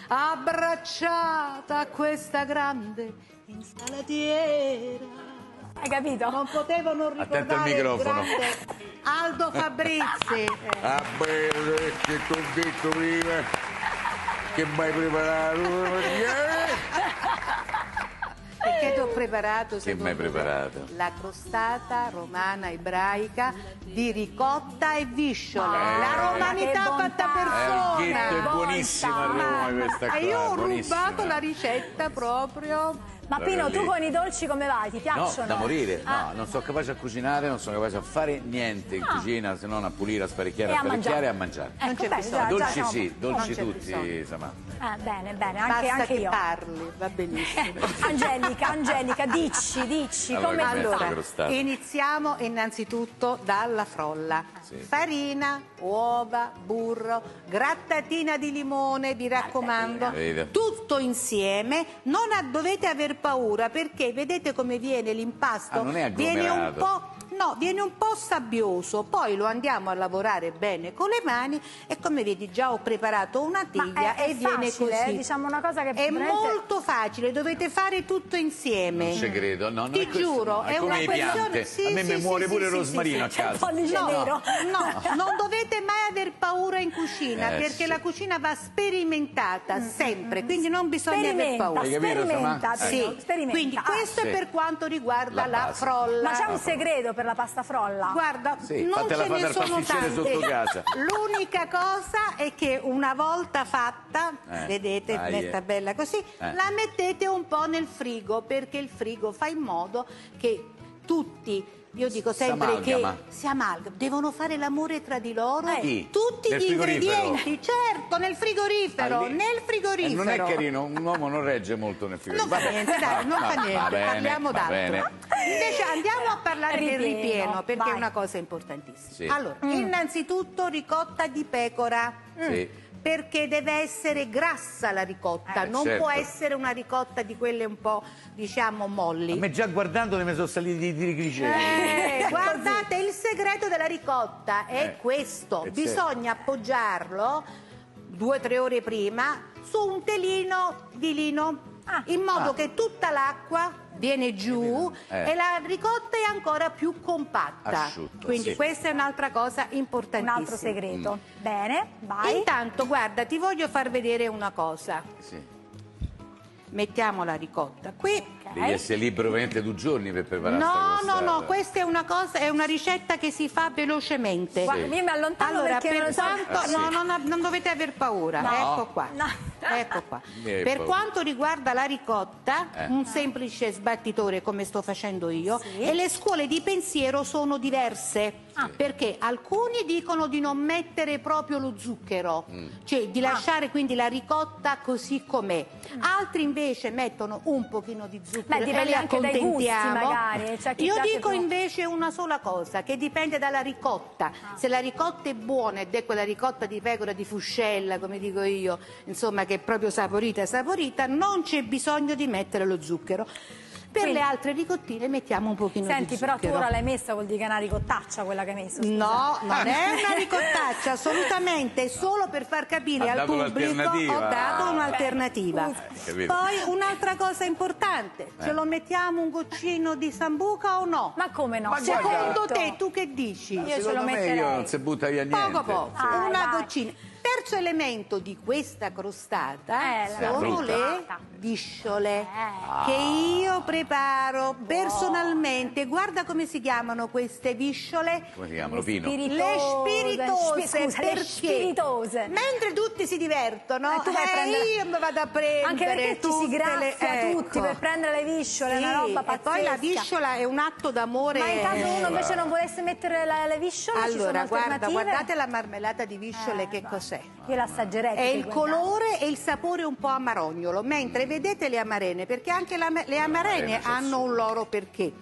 abbracciata a questa grande insalatiera. Hai capito? Non potevo non Attento al ricordare il microfono. grande Aldo Fabrizi. Ah, bello, che ti ho detto prima che mi hai preparato. Perché ti ho preparato, Che mi hai preparato? la crostata romana ebraica di ricotta e visciole. La romanità che bontà. fatta Il persona. ghetto è buonissimo a Roma questa qua. E io ho buonissima. rubato la ricetta proprio. Ma Pino, tu con i dolci come vai? Ti No, piacciono? da morire, Ah. no, non sono capace a cucinare, non sono capace a fare niente in cucina se non a pulire, a sparecchiare, E a a sparecchiare e a mangiare. mangiare. Non c'è bene, bisogno. già, Dolci siamo- sì, dolci Non c'è tutti, bisogno. Samantha. Bene, bene, Basta anche che io. parli, va benissimo. Angelica, dici, Allora, come che si metta fa? la crostata. Iniziamo innanzitutto dalla frolla. Sì. Farina, uova, burro, grattatina di limone, vi raccomando, Vedi. tutto insieme. Non dovete aver paura perché vedete come viene l'impasto? Ah, non è Viene un agglomerato. viene un po' sabbioso, poi lo andiamo a lavorare bene con le mani e come vedi già ho preparato una Ma teglia è e viene facile, così. diciamo una cosa che È veramente- molto facile, dovete fare tutto insieme. Non ci credo, no, non Ti è questo, giuro, è è come una le questione. piante. Sì, A me sì, mi muore sì, pure sì, il rosmarino sì, a sì. C'è il casa. pollice nero. No, non dovete mai aver paura in cucina perché sì. la cucina va sperimentata sempre, quindi non bisogna aver paura. Hai capito, Sperimenta, Samà? Pino, Sì, sperimenta. quindi questo sì. è per quanto riguarda La la base. frolla. Ma c'è un segreto per la pasta frolla? Guarda, Sì, non fatela ce fare ne al sono pasticcere tante. sotto casa. L'unica cosa è che una volta fatta, vedete, dai, metta bella così, la mettete un po' nel frigo perché il frigo fa in modo che tutti, io dico sempre che si amalgamano, devono fare l'amore tra di loro, Chi? tutti Nel gli frigorifero? ingredienti, certo, nel frigorifero, Ah, lì? nel frigorifero. Non è carino, un uomo non regge molto nel Non frigorifero. fa niente, dai, non fa niente, va bene, parliamo va bene. d'altro. Invece andiamo a parlare del Ripieno, ripieno, perché vai. è una cosa importantissima. Sì. Allora, innanzitutto ricotta di pecora. Sì. Perché deve essere grassa la ricotta, non certo. può essere una ricotta di quelle un po', diciamo, molli. A me già guardandole mi sono saliti i trigliceri. Guardate, il segreto della ricotta è questo, bisogna appoggiarlo 2 o 3 ore prima su un telino di lino, in modo che tutta l'acqua viene giù e la ricotta è ancora più compatta. Asciutto, Quindi sì. questa è un'altra cosa Un importantissima. altro segreto. Bene, vai. Intanto, guarda, ti voglio far vedere una cosa. Sì. Mettiamo la ricotta qui. Devi essere libero veramente 2 giorni per preparare sta No, crostata. no, no, questa è una cosa, è una ricetta che si fa velocemente. Guarda, io mi allontano Allora, perché non per lo so. quanto, sì. no, non dovete aver paura, No. ecco qua. No. Ecco qua. Hai Per paura. quanto riguarda la ricotta, un semplice sbattitore come sto facendo io, Sì. e le scuole di pensiero sono diverse. Perché alcuni dicono di non mettere proprio lo zucchero, cioè di lasciare quindi la ricotta così com'è. Altri invece mettono un pochino di zucchero Beh, e dipende li anche dai gusti, accontentiamo. magari, c'è chi Io piace dico più. invece una sola cosa, che dipende dalla ricotta. Se la ricotta è buona ed è quella ricotta di pecora di Fuscella, come dico io, insomma che è proprio saporita, non c'è bisogno di mettere lo zucchero. Per Quindi- le altre ricottine mettiamo un pochino Senti, di però tu zucchero. ora l'hai messa, vuol dire che è una ricottaccia quella che hai messo. scusa. No, non è una ricottaccia, assolutamente, è solo per far capire Ha al dato pubblico un'alternativa. ho dato un'alternativa. capito. Poi un'altra cosa importante, ce lo mettiamo un goccino di sambuca o no? Ma come no? Ma Secondo Certo. te, tu che dici? Io ce lo Secondo me metterei. io non si butta via niente. Poco poco, Vai, una vai. goccina. Terzo elemento di questa crostata la sono frutta. le visciole che io preparo personalmente. Guarda come si chiamano queste visciole. Come si chiamano, Pino? Le spiritose, Scusa, le perché spiritose. mentre tutti si divertono, Tu vai a prendere- io mi vado a prendere Anche perché ci si tutte graffia le... tutti ecco. per prendere le visciole, è Sì, una roba e pazzesca. poi la visciola è un atto d'amore. Ma in caso uno invece non volesse mettere le visciole, ci sono Allora, alternative? guardate la marmellata di visciole che cos'è? Io l'assaggerei. È più che il guardare. colore e il sapore un po' amarognolo, mentre vedete le amarene, perché anche le amarene hanno un loro perché.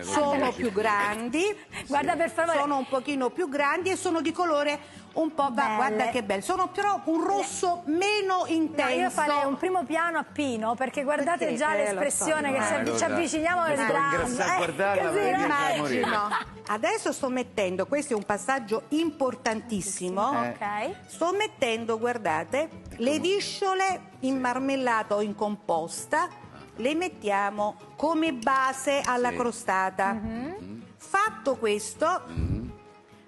Sono più grandi, Guarda per favore. sono un pochino più grandi e sono di colore un po', Belle. guarda che bello, sono però un rosso meno meno intenso. Io farei un primo piano a Pino, perché guardate Perché? già Lo l'espressione so, che ci avviciniamo al ingrassare a guardarla, così, perché no? Immagino. Adesso sto mettendo, questo è un passaggio importantissimo. Ok. Sto mettendo, guardate, le visciole in marmellata o in composta, le mettiamo come base alla crostata. Fatto questo,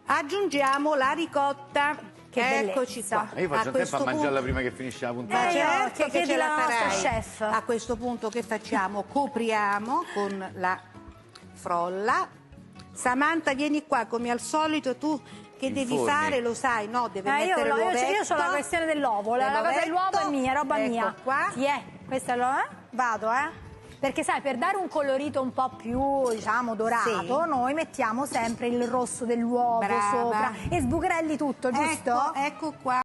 aggiungiamo la ricotta. Che Eccoci bellezza. qua. Io faccio in tempo a questo mangiarla punto- prima che finisce la Ma puntata. certo che che chiedi ce la alla nostra farai. chef. A questo punto che facciamo? Copriamo con la frolla. Samantha, vieni qua, come al solito tu che devi Inforni. fare, lo sai, no? Devi Io mettere l'uovetto. ho la questione dell'uovo, la cosa dell'uovo è mia, roba Ecco mia. qua. Sì, questa vado, Perché sai, per dare un colorito un po' più, diciamo, dorato, Sì. noi mettiamo sempre il rosso dell'uovo Brava. sopra e sbucherelli tutto, giusto? Ecco qua.